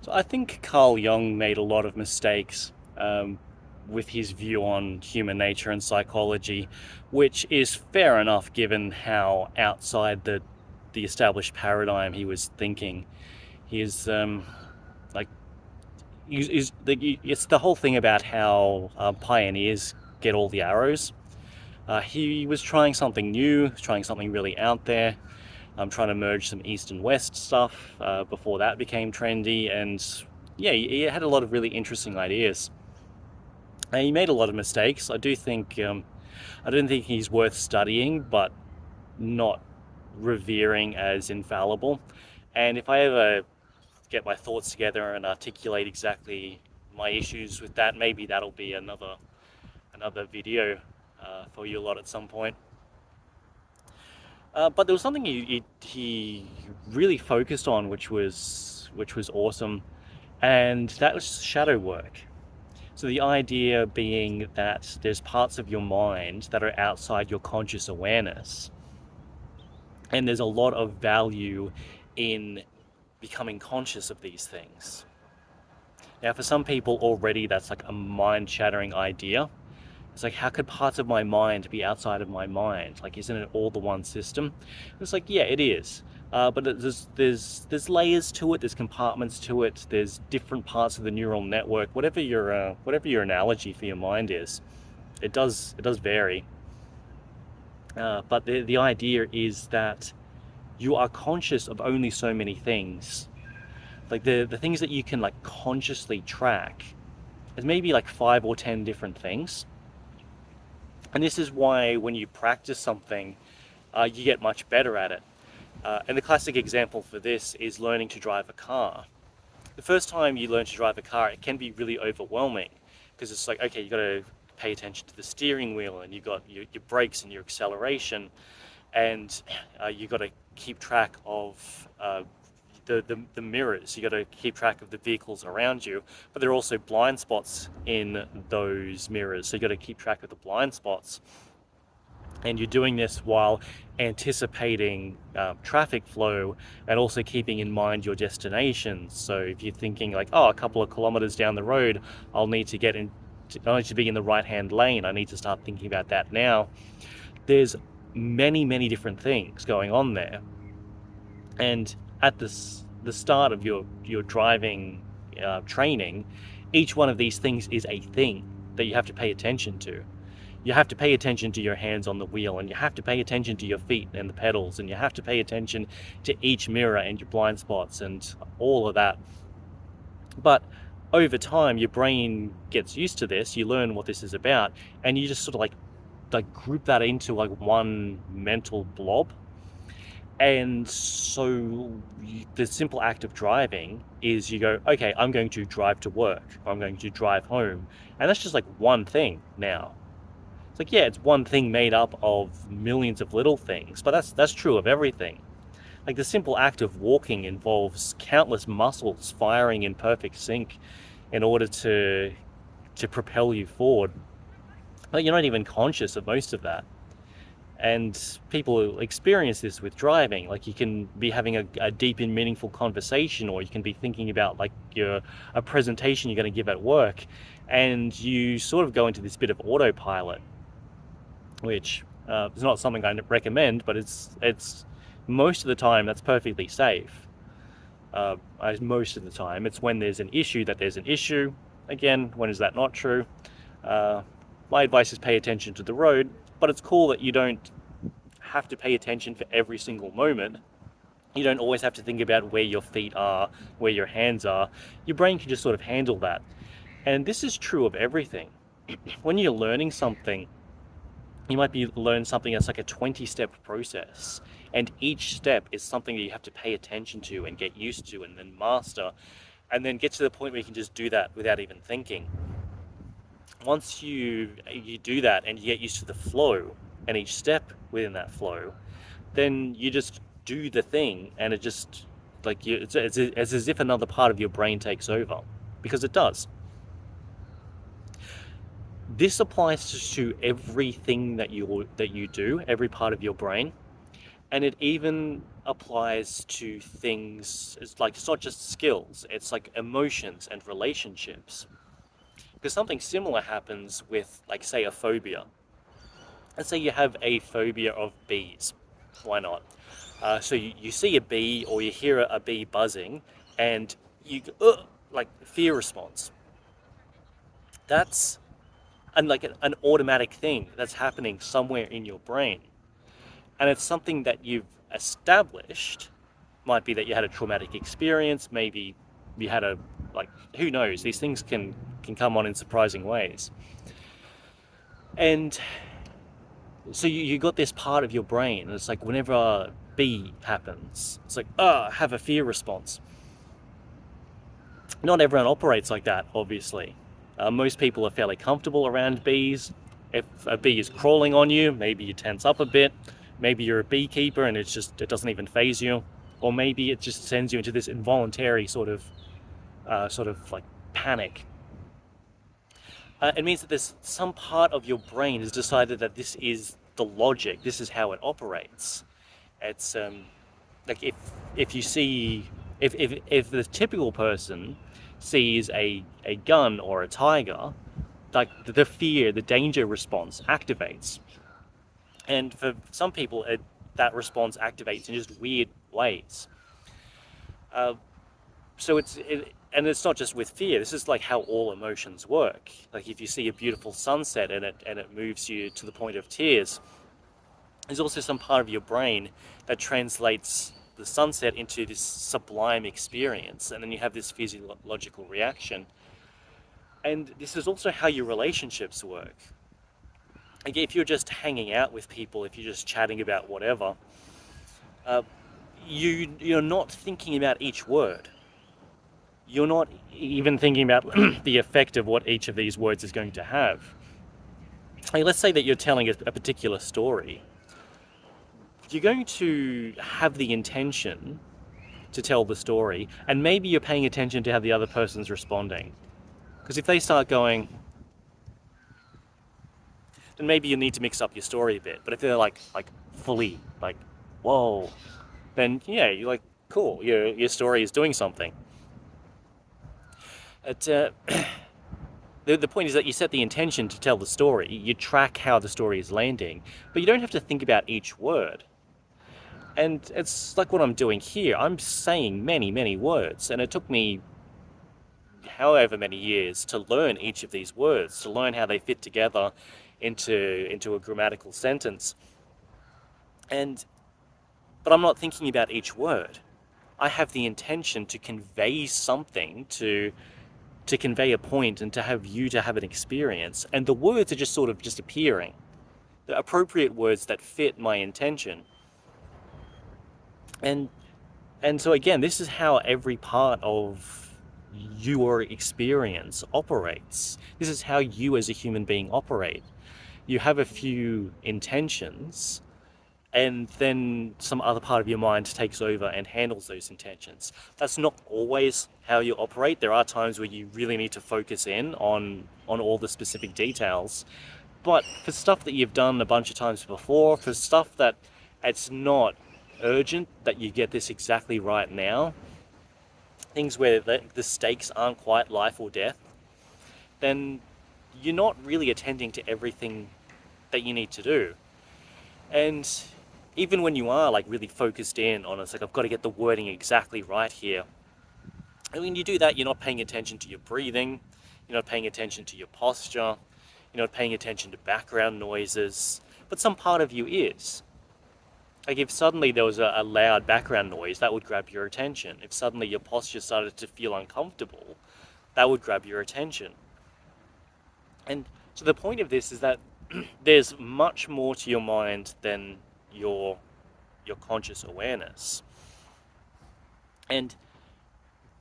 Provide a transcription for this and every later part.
So I think Carl Jung made a lot of mistakes with his view on human nature and psychology, which is fair enough given how outside the established paradigm he was thinking. He is like it's the whole thing about how pioneers get all the arrows. He was trying something new, trying something really out there. I'm trying to merge some East and West stuff before that became trendy, and yeah, he had a lot of really interesting ideas. And he made a lot of mistakes. I don't think he's worth studying, but not revering as infallible. And if I ever get my thoughts together and articulate exactly my issues with that, maybe that'll be another video for you a lot at some point. But there was something he really focused on, which was awesome, and that was shadow work. So the idea being that there's parts of your mind that are outside your conscious awareness, and there's a lot of value in becoming conscious of these things. Now, for some people already, that's like a mind-shattering idea. It's like, how could parts of my mind be outside of my mind? Like, isn't it all the one system? And it's like, yeah, it is. But there's layers to it. There's compartments to it. There's different parts of the neural network. Whatever your analogy for your mind is, it does vary. But the idea is that you are conscious of only so many things. Like the things that you can like consciously track is maybe like 5 or 10 different things. And this is why when you practice something, you get much better at it. And the classic example for this is learning to drive a car. The first time you learn to drive a car, it can be really overwhelming because it's like, okay, you got to pay attention to the steering wheel, and you got your brakes and your acceleration, and you got to keep track of the mirrors. You got to keep track of the vehicles around you, but there are also blind spots in those mirrors, so you got to keep track of the blind spots. And you're doing this while anticipating traffic flow and also keeping in mind your destination. So if you're thinking like, oh, a couple of kilometers down the road, I'll need to get in, I need to be in the right hand lane. I need to start thinking about that now. There's many different things going on there. And at the start of your driving training, each one of these things is a thing that you have to pay attention to. You have to pay attention to your hands on the wheel, and you have to pay attention to your feet and the pedals, and you have to pay attention to each mirror and your blind spots and all of that. But over time, your brain gets used to this. You learn what this is about, and you just sort of like group that into like one mental blob. And so the simple act of driving is you go, okay, I'm going to drive to work, or I'm going to drive home. And that's just like one thing now. It's like, yeah, it's one thing made up of millions of little things, but that's true of everything. Like the simple act of walking involves countless muscles firing in perfect sync in order to propel you forward. But you're not even conscious of most of that. And people experience this with driving. Like you can be having a deep and meaningful conversation, or you can be thinking about like a presentation you're going to give at work, and you sort of go into this bit of autopilot, which is not something I recommend, but it's most of the time that's perfectly safe. Most of the time, it's when there's an issue that there's an issue. Again, when is that not true? My advice is pay attention to the road, but it's cool that you don't have to pay attention for every single moment. You don't always have to think about where your feet are, where your hands are. Your brain can just sort of handle that. And this is true of everything. When you're learning something, you might be learn something that's like a 20-step process, and each step is something that you have to pay attention to and get used to and then master, and then get to the point where you can just do that without even thinking. Once you do that and you get used to the flow and each step within that flow, then you just do the thing, and it just like it's as if another part of your brain takes over, because it does. This applies to everything that you do, every part of your brain, and it even applies to things. It's like, it's not just skills, it's like emotions and relationships. Because something similar happens with, like, say, a phobia. Let's say you have a phobia of bees. Why not? So you see a bee or you hear a bee buzzing, and you like fear response. That's like an automatic thing that's happening somewhere in your brain, and it's something that you've established. Might be that you had a traumatic experience, maybe you had a, like, who knows? These things can come on in surprising ways, and so you got this part of your brain. It's like whenever a B happens, it's like, have a fear response. Not everyone operates like that, obviously. Most people are fairly comfortable around bees. If a bee is crawling on you, maybe you tense up a bit. Maybe you're a beekeeper and it doesn't even faze you, or maybe it just sends you into this involuntary sort of like panic. It means that there's some part of your brain has decided that this is the logic, this is how it operates. It's like if you see if the typical person sees a gun or a tiger, like the fear, the danger response activates, and for some people, that response activates in just weird ways. Uh, so and it's not just with fear. This is like how all emotions work. Like if you see a beautiful sunset and it moves you to the point of tears, there's also some part of your brain that translates the sunset into this sublime experience, and then you have this physiological reaction. And this is also how your relationships work. Like if you're just hanging out with people, if you're just chatting about whatever, uh, you're not thinking about each word. You're not even thinking about the effect of what each of these words is going to have. Like, let's say that you're telling a particular story. You're going to have the intention to tell the story, and maybe you're paying attention to how the other person's responding. Because if they start going, then maybe you need to mix up your story a bit. But if they're like fully like, whoa, then yeah, you're like, cool, your story is doing something. It, the point is that you set the intention to tell the story, you track how the story is landing, but you don't have to think about each word. And it's like what I'm doing here. I'm saying many, many words, and it took me however many years to learn each of these words, to learn how they fit together into a grammatical sentence. And but I'm not thinking about each word. I have the intention to convey something, to convey a point, and to have you to have an experience. And the words are just sort of just appearing, the appropriate words that fit my intention. And and so again, this is how every part of your experience operates. This is how you as a human being operate. You have a few intentions, and then some other part of your mind takes over and handles those intentions. That's not always how you operate. There are times where you really need to focus in on all the specific details. But for stuff that you've done a bunch of times before, for stuff that it's not urgent that you get this exactly right now, things where the stakes aren't quite life or death, then you're not really attending to everything that you need to do. And even when you are like really focused in on, it's like, I've got to get the wording exactly right here. And when you do that, you're not paying attention to your breathing, you're not paying attention to your posture, you're not paying attention to background noises, but some part of you is. Like if suddenly there was a loud background noise, that would grab your attention. If suddenly your posture started to feel uncomfortable, that would grab your attention. And so the point of this is that there's much more to your mind than your conscious awareness. And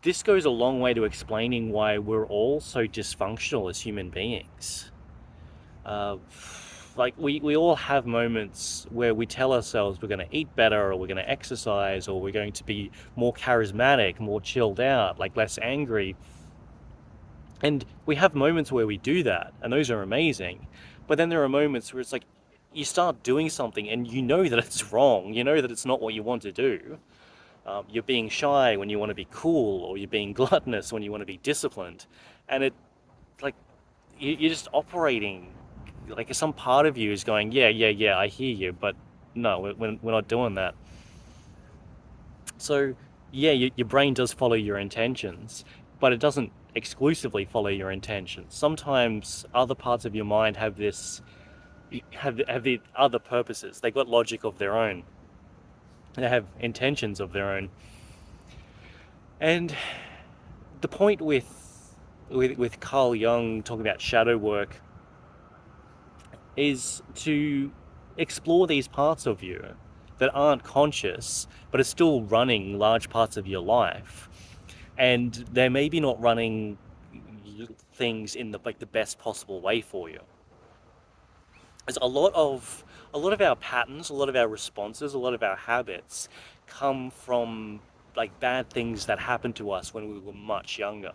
this goes a long way to explaining why we're all so dysfunctional as human beings. Like we all have moments where we tell ourselves we're going to eat better, or we're going to exercise, or we're going to be more charismatic, more chilled out, like less angry. And we have moments where we do that, and those are amazing. But then there are moments where it's like, you start doing something and you know that it's wrong, you know that it's not what you want to do. You're being shy when you want to be cool, or you're being gluttonous when you want to be disciplined. And it, like, you're just operating, like some part of you is going, yeah, yeah, yeah, I hear you, but no, we're not doing that. So, yeah, your brain does follow your intentions, but it doesn't exclusively follow your intentions. Sometimes other parts of your mind have the other purposes. They've got logic of their own. They have intentions of their own. And the point with Carl Jung talking about shadow work is to explore these parts of you that aren't conscious but are still running large parts of your life, and they're maybe not running things in the best possible way for you. There's a lot of our patterns, a lot of our responses, a lot of our habits come from like bad things that happened to us when we were much younger.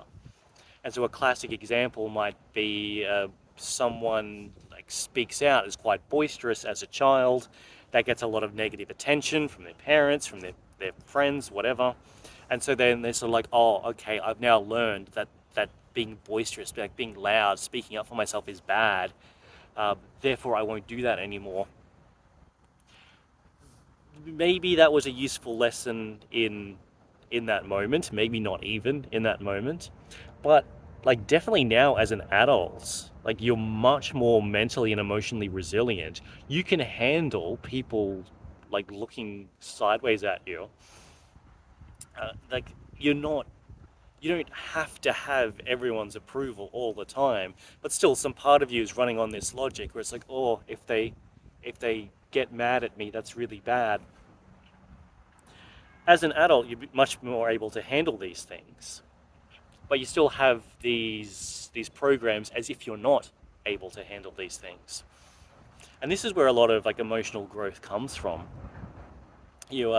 And so a classic example might be someone like speaks out, is quite boisterous as a child, that gets a lot of negative attention from their parents, from their friends, whatever. And so then they're sort of like, oh, okay, I've now learned that being boisterous, like being loud, speaking up for myself is bad. Therefore, I won't do that anymore. Maybe that was a useful lesson in that moment, maybe not even in that moment, but like definitely now as an adult, like you're much more mentally and emotionally resilient. You can handle people like looking sideways at you. Like you're not you don't have to have everyone's approval all the time, but still some part of you is running on this logic where it's like, oh, if they get mad at me, that's really bad. As an adult, you're much more able to handle these things, but you still have these programs as if you're not able to handle these things. And this is where a lot of like emotional growth comes from. You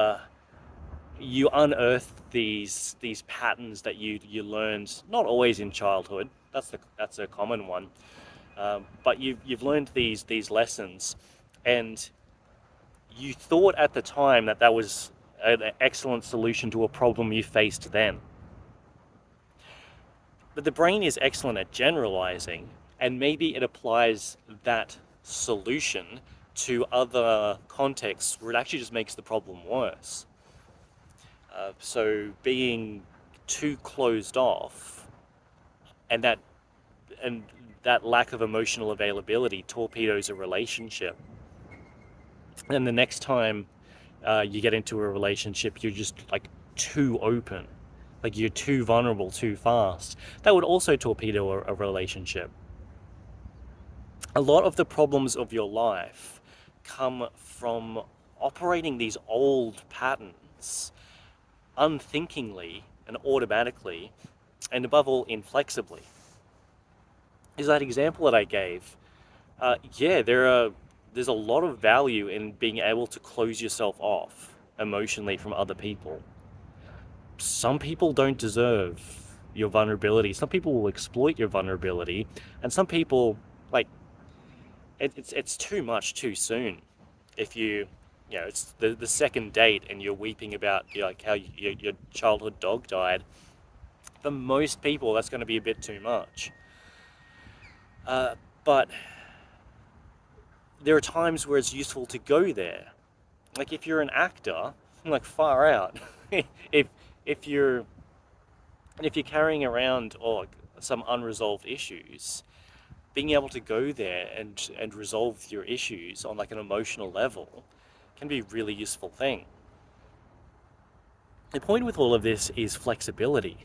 unearth these patterns that you learned not always in childhood. That's a common one, but you've learned these lessons, and you thought at the time that was an excellent solution to a problem you faced then. But the brain is excellent at generalizing, and maybe it applies that solution to other contexts where it actually just makes the problem worse. So being too closed off, and and that lack of emotional availability torpedoes a relationship. And the next time you get into a relationship, you're just like too open, like you're too vulnerable too fast. That would also torpedo a relationship. A lot of the problems of your life come from operating these old patterns unthinkingly and automatically, and above all, inflexibly. Is that example that I gave? Yeah, there's a lot of value in being able to close yourself off emotionally from other people. Some people don't deserve your vulnerability. Some people will exploit your vulnerability, and some people like it's too much too soon. If it's the second date and you're weeping about like how your childhood dog died. For most people, that's going to be a bit too much. But there are times where it's useful to go there. Like if you're an actor, like far out. if if you're if you're carrying around some unresolved issues, being able to go there and resolve your issues on like an emotional level can be a really useful thing. The point with all of this is flexibility.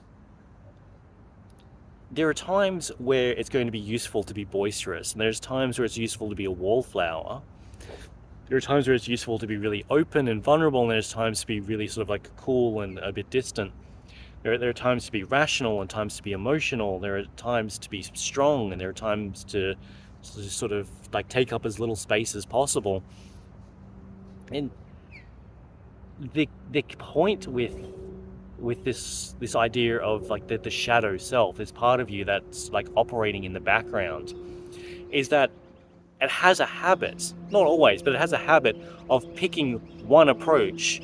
There are times where it's going to be useful to be boisterous, and there's times where it's useful to be a wallflower. There are times where it's useful to be really open and vulnerable, and there's times to be really sort of like cool and a bit distant. There are times to be rational and times to be emotional. There are times to be strong, and there are times to sort of like take up as little space as possible. And the point with this idea of like the shadow self, this part of you that's like operating in the background, is that it has a habit, not always, but it has a habit of picking one approach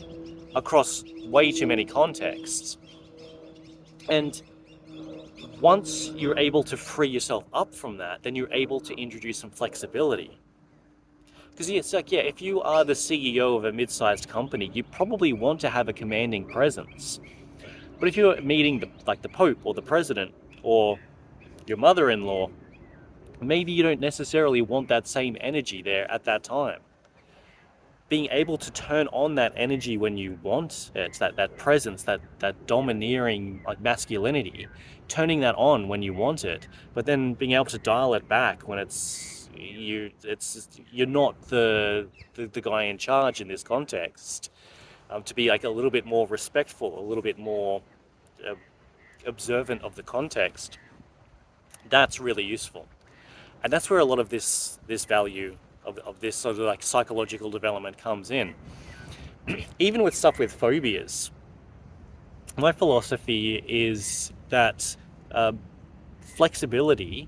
across way too many contexts. And once you're able to free yourself up from that, then you're able to introduce some flexibility. Because it's like, yeah, if you are the CEO of a mid-sized company, you probably want to have a commanding presence. But if you're meeting the Pope or the President or your mother-in-law, maybe you don't necessarily want that same energy there at that time. Being able to turn on that energy when you want it, that presence, that domineering like masculinity, turning that on when you want it, but then being able to dial it back when you're not the guy in charge in this context. To be like a little bit more respectful, a little bit more uh, observant of the context. That's really useful. And that's where a lot of this value of this sort of like psychological development comes in. Even with stuff with phobias, my philosophy is that uh, flexibility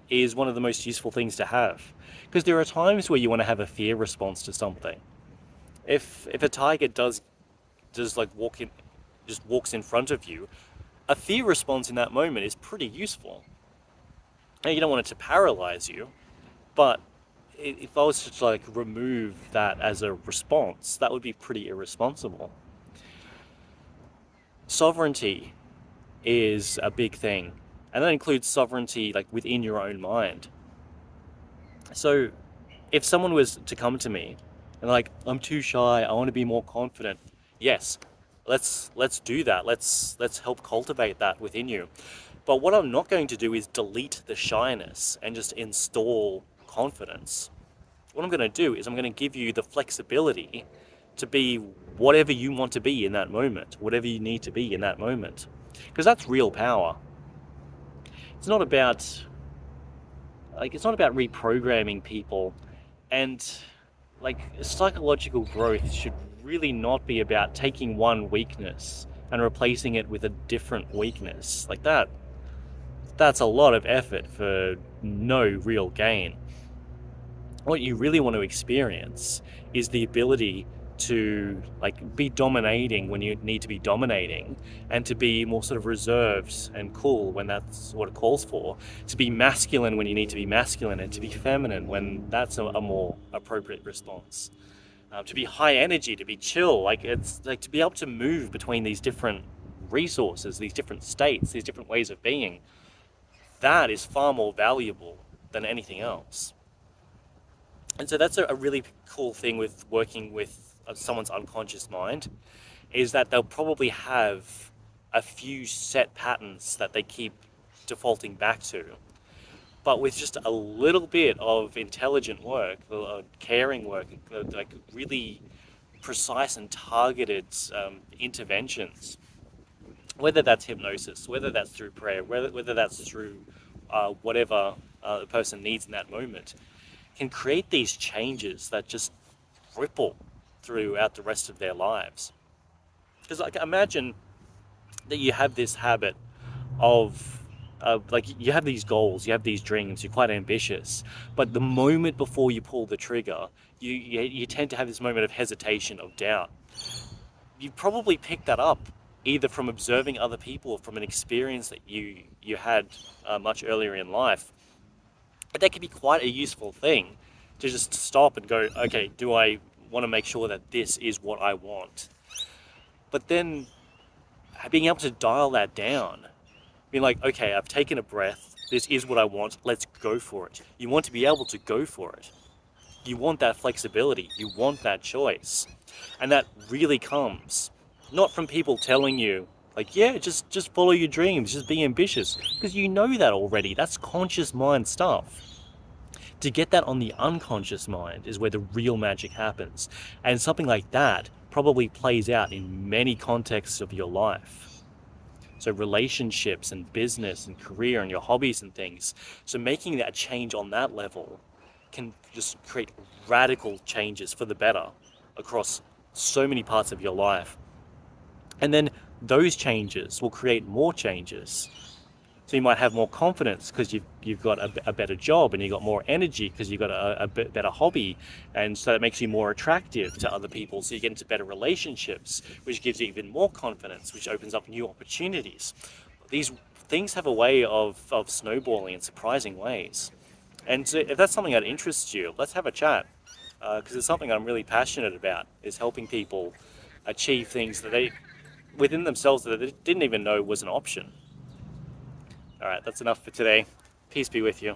is one of the most useful things to have, because there are times where you want to have a fear response to something. If a tiger does like just walks in front of you, a fear response in that moment is pretty useful. Now, you don't want it to paralyze you, but if I was to like remove that as a response, that would be pretty irresponsible. Sovereignty is a big thing, and that includes sovereignty like within your own mind. So if someone was to come to me and like, I'm too shy, I want to be more confident, yes, let's do that. Let's help cultivate that within you. But what I'm not going to do is delete the shyness and just install confidence. What I'm going to do is I'm going to give you the flexibility to be whatever you want to be in that moment, whatever you need to be in that moment. Because that's real power. It's not about reprogramming people, and like psychological growth should really not be about taking one weakness and replacing it with a different weakness. Like that's a lot of effort for no real gain. What you really want to experience is the ability to like be dominating when you need to be dominating, and to be more sort of reserved and cool when that's what it calls for, to be masculine when you need to be masculine, and to be feminine when that's a more appropriate response, to be high energy, to be chill. Like it's like to be able to move between these different resources, these different states, these different ways of being. That is far more valuable than anything else. And so that's a really cool thing with working with someone's unconscious mind, is that they'll probably have a few set patterns that they keep defaulting back to. But with just a little bit of intelligent work, caring work, like really precise and targeted interventions, whether that's hypnosis, whether that's through prayer, whether that's through whatever the person needs in that moment, can create these changes that just ripple throughout the rest of their lives. Because like imagine that you have this habit of like you have these goals, you have these dreams, you're quite ambitious, but the moment before you pull the trigger, you tend to have this moment of hesitation, of doubt. You probably picked that up either from observing other people or from an experience that you had much earlier in life. But that can be quite a useful thing, to just stop and go, okay, do I want to make sure that this is what I want? But then being able to dial that down, being like, okay, I've taken a breath, this is what I want, let's go for it. You want to be able to go for it. You want that flexibility, you want that choice. And that really comes not from people telling you, like, yeah, just follow your dreams, just be ambitious, because you know that already. That's conscious mind stuff. To get that on the unconscious mind is where the real magic happens. And something like that probably plays out in many contexts of your life. So relationships and business and career and your hobbies and things. So making that change on that level can just create radical changes for the better across so many parts of your life. And then those changes will create more changes. So you might have more confidence because you've got a better job, and you've got more energy because you've got a better hobby, and so it makes you more attractive to other people. So you get into better relationships, which gives you even more confidence, which opens up new opportunities. These things have a way of snowballing in surprising ways. And so if that's something that interests you, let's have a chat, because it's something I'm really passionate about, is helping people achieve things that they within themselves that they didn't even know was an option. All right, that's enough for today. Peace be with you.